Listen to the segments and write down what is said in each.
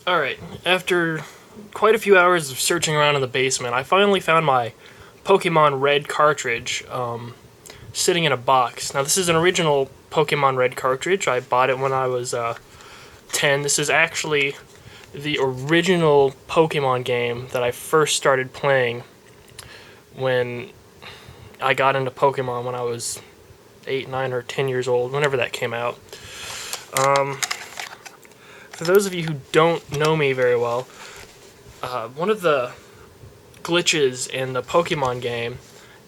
Alright, after quite a few hours of searching around in the basement, I finally found my Pokemon Red cartridge sitting in a box. Now, this is an original Pokemon Red cartridge. I bought it when I was 10. This is actually the original Pokemon game that I first started playing when I got into Pokemon when I was 8, 9, or 10 years old, whenever that came out. For those of you who don't know me very well, one of the glitches in the Pokemon game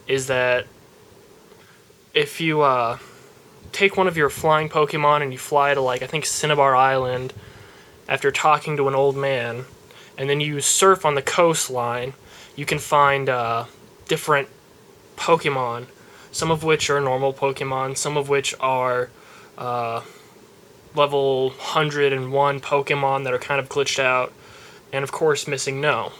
is that if you take one of your flying Pokemon and you fly to, like, I think Cinnabar Island after talking to an old man, and then you surf on the coastline, you can find different Pokemon, some of which are normal Pokemon, some of which are level 101 Pokemon that are kind of glitched out, and of course missing No.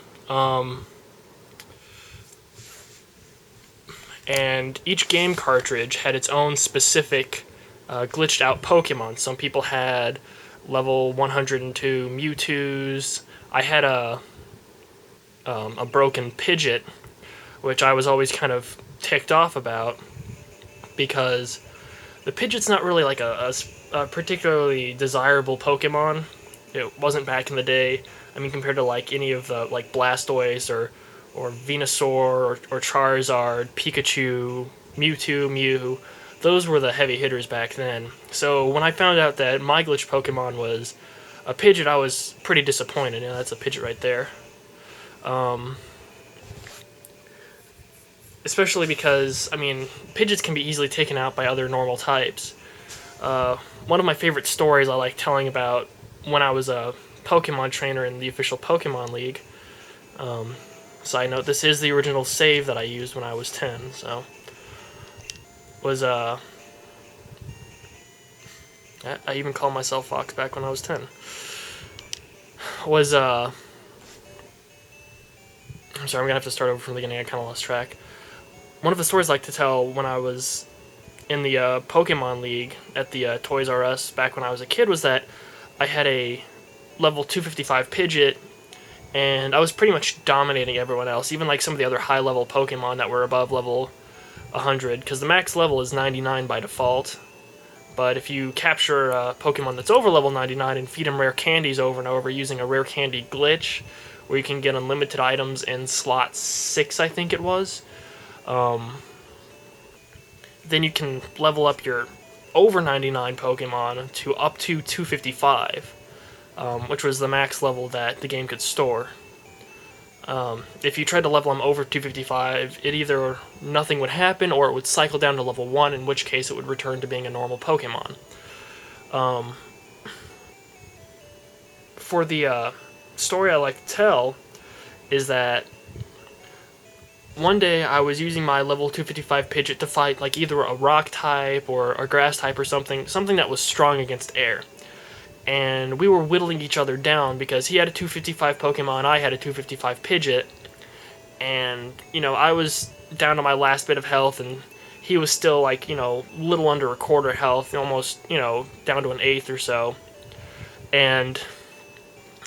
And each game cartridge had its own specific glitched out Pokemon. Some people had level 102 Mewtwo's. I had a broken Pidgeot, which I was always kind of ticked off about, because the Pidgeot's not really like a particularly desirable Pokemon. It wasn't back in the day. I mean, compared to like any of the like Blastoise or Venusaur or Charizard, Pikachu, Mewtwo, Mew, those were the heavy hitters back then. So when I found out that my glitch Pokemon was a Pidgeot, I was pretty disappointed. Yeah, that's a Pidgeot right there. Especially because, I mean, Pidgeots can be easily taken out by other normal types. One of my favorite stories I like telling about when I was a Pokemon trainer in the official Pokemon League. Side note, this is the original save that I used when I was 10, so... Was, I even called myself Fox back when I was 10. Was, I'm sorry, I'm gonna have to start over from the beginning, I kinda lost track. One of the stories I like to tell when I was in the Pokemon League at the Toys R Us back when I was a kid was that I had a level 255 Pidgeot, and I was pretty much dominating everyone else, even like some of the other high-level Pokemon that were above level 100, because the max level is 99 by default. But if you capture a Pokemon that's over level 99 and feed him rare candies over and over using a rare candy glitch, where you can get unlimited items in slot 6, I think it was, then you can level up your over 99 Pokemon to up to 255, which was the max level that the game could store. If you tried to level them over 255, it either nothing would happen or it would cycle down to level 1, in which case it would return to being a normal Pokemon. For the story I like to tell is that one day I was using my level 255 Pidgeot to fight like either a rock type or a grass type or something that was strong against air. And we were whittling each other down because he had a 255 Pokemon, I had a 255 Pidgeot, and, you know, I was down to my last bit of health, and he was still, like, you know, little under a quarter health, almost, you know, down to an eighth or so. And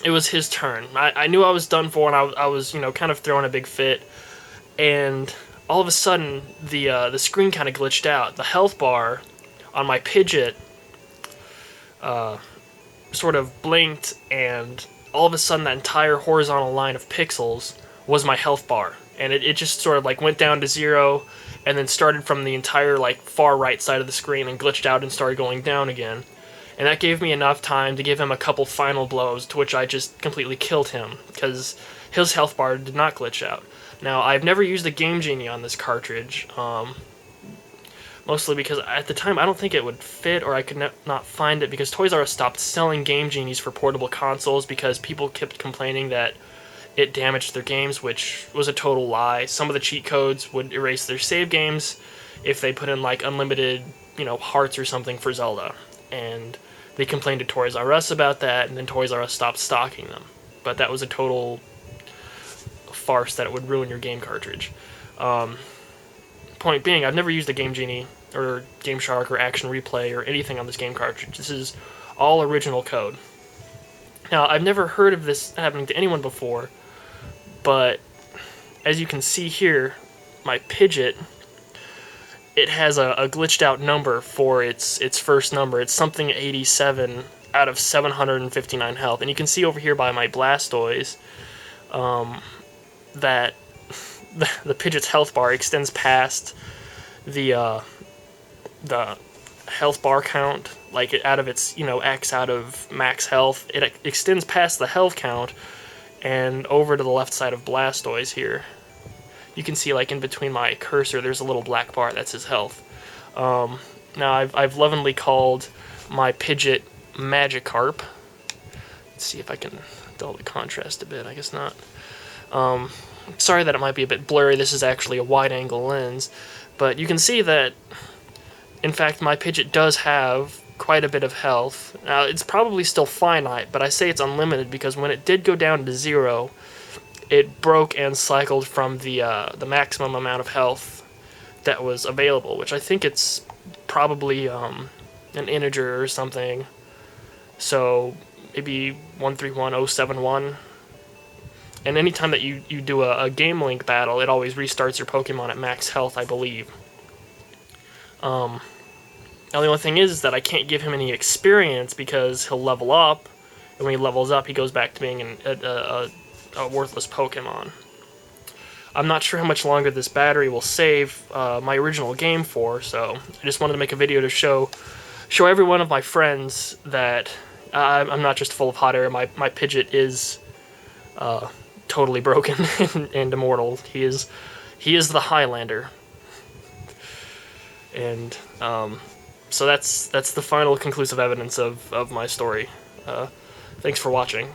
it was his turn. I knew I was done for, and I was, you know, kind of throwing a big fit, and all of a sudden, the screen kind of glitched out. The health bar on my Pidgeot, sort of blinked, and all of a sudden that entire horizontal line of pixels was my health bar, and it just sort of like went down to 0 and then started from the entire like far right side of the screen and glitched out and started going down again. And that gave me enough time to give him a couple final blows, to which I just completely killed him because his health bar did not glitch out. Now, I've never used a Game Genie on this cartridge, mostly because at the time I don't think it would fit, or I could not find it, because Toys R Us stopped selling Game Genies for portable consoles because people kept complaining that it damaged their games, which was a total lie. Some of the cheat codes would erase their save games if they put in like unlimited, you know, hearts or something for Zelda, and they complained to Toys R Us about that, and then Toys R Us stopped stocking them. But that was a total farce that it would ruin your game cartridge. Point being, I've never used a Game Genie or Game Shark or Action Replay or anything on this game cartridge. This is all original code. Now, I've never heard of this happening to anyone before, but as you can see here, my Pidgeot, it has a glitched out number for its first number. It's something 87 out of 759 health. And you can see over here by my Blastoise that the Pidgeot's health bar extends past the health bar count, like out of its, X out of max health. It extends past the health count and over to the left side of Blastoise here. You can see, like, in between my cursor, there's a little black bar. That's his health. Now, I've lovingly called my Pidgeot MAGIKARP. Let's see if I can dull the contrast a bit. I guess not. Sorry that it might be a bit blurry. This is actually a wide-angle lens. But you can see that, in fact, my Pidgeot does have quite a bit of health. Now, it's probably still finite, but I say it's unlimited because when it did go down to 0, it broke and cycled from the maximum amount of health that was available, which I think it's probably an integer or something. So maybe 131071. And anytime that you do a Game Link battle, it always restarts your Pokemon at max health, I believe. Now the only thing is that I can't give him any experience because he'll level up, and when he levels up, he goes back to being a worthless Pokemon. I'm not sure how much longer this battery will save my original game for, so I just wanted to make a video to show every one of my friends that I'm not just full of hot air. My Pidgeot is totally broken and immortal. He is the Highlander. And so that's the final conclusive evidence of my story. Thanks for watching.